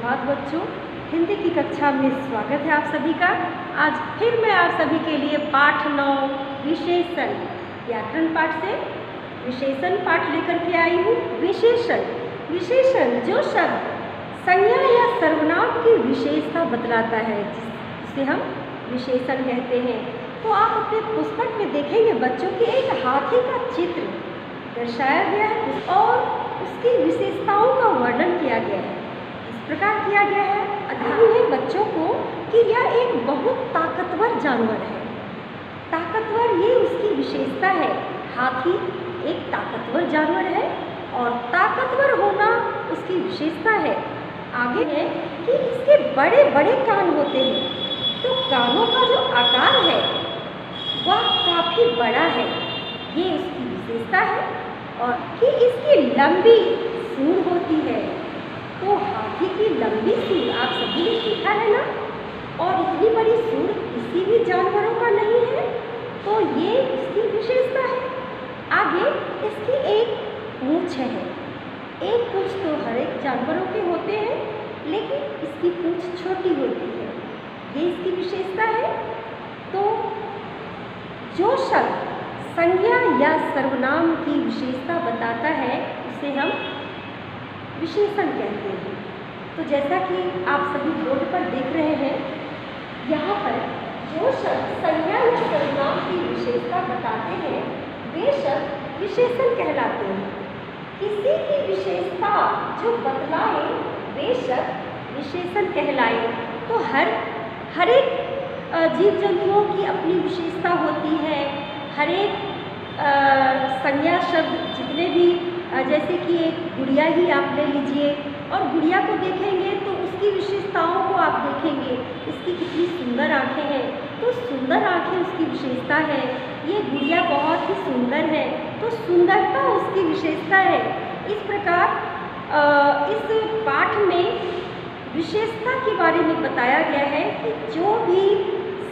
सुप्रभात बच्चों, हिंदी की कक्षा में स्वागत है आप सभी का। आज फिर मैं आप सभी के लिए पाठ 9 विशेषण व्याकरण पाठ से विशेषण पाठ लेकर के आई हूँ। विशेषण जो शब्द संज्ञा या सर्वनाम की विशेषता बतलाता है जिसे हम विशेषण कहते हैं। तो आप अपने पुस्तक में देखेंगे बच्चों कि एक हाथी का चित्र दर्शाया गया है और उसकी विशेषताओं का वर्णन किया गया है। इस प्रकार किया गया है अध्ययन है बच्चों को कि यह एक बहुत ताकतवर जानवर है। ताकतवर ये उसकी विशेषता है। हाथी एक ताकतवर जानवर है और ताकतवर होना उसकी विशेषता है। आगे है कि इसके बड़े बड़े कान होते हैं, तो कानों का जो आकार है वह काफ़ी बड़ा है, ये उसकी विशेषता है। और कि इसकी लंबी सूंड होती है, तो हाथी की लंबी सूंड आप सभी ने देखा है ना, और इतनी बड़ी सूंड किसी भी जानवरों का नहीं है, तो ये इसकी विशेषता है। आगे इसकी एक पूंछ है। एक पूंछ तो हर एक जानवरों के होते हैं, लेकिन इसकी पूंछ छोटी होती है, ये इसकी विशेषता है। तो जो शब्द संज्ञा या सर्वनाम की विशेषता बताता है उसे हम विशेषण कहते हैं। तो जैसा कि आप सभी बोर्ड पर देख रहे हैं, यहाँ पर जो शब्द संज्ञा या सर्वनाम की विशेषता बताते हैं वे शब्द विशेषण कहलाते हैं। किसी की विशेषता जो बतलाए वे शब्द विशेषण कहलाए। तो हर एक जीव जंतुओं की अपनी विशेषता होती है। हर एक संज्ञा शब्द जितने भी जैसे कि एक गुड़िया ही आप ले लीजिए और गुड़िया को देखेंगे तो उसकी विशेषताओं को आप देखेंगे, इसकी कितनी सुंदर आँखें हैं, तो सुंदर आँखें उसकी विशेषता है। ये गुड़िया बहुत ही सुंदर है, तो सुंदरता उसकी विशेषता है। इस प्रकार इस पाठ में विशेषता के बारे में बताया गया है कि जो भी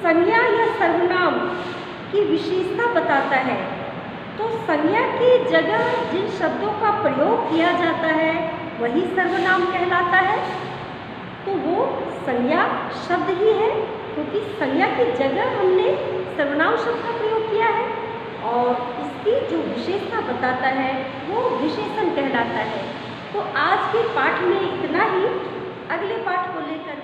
संज्ञा या सर्वनाम की विशेषता बताता है, तो संज्ञा की जगह जिन शब्दों का प्रयोग किया जाता है वही सर्वनाम कहलाता है। तो वो संज्ञा शब्द ही है, क्योंकि संज्ञा की जगह हमने सर्वनाम शब्द का प्रयोग किया है और इसकी जो विशेषता बताता है वो विशेषण कहलाता है। तो आज के पाठ में इतना ही। अगले पाठ को लेकर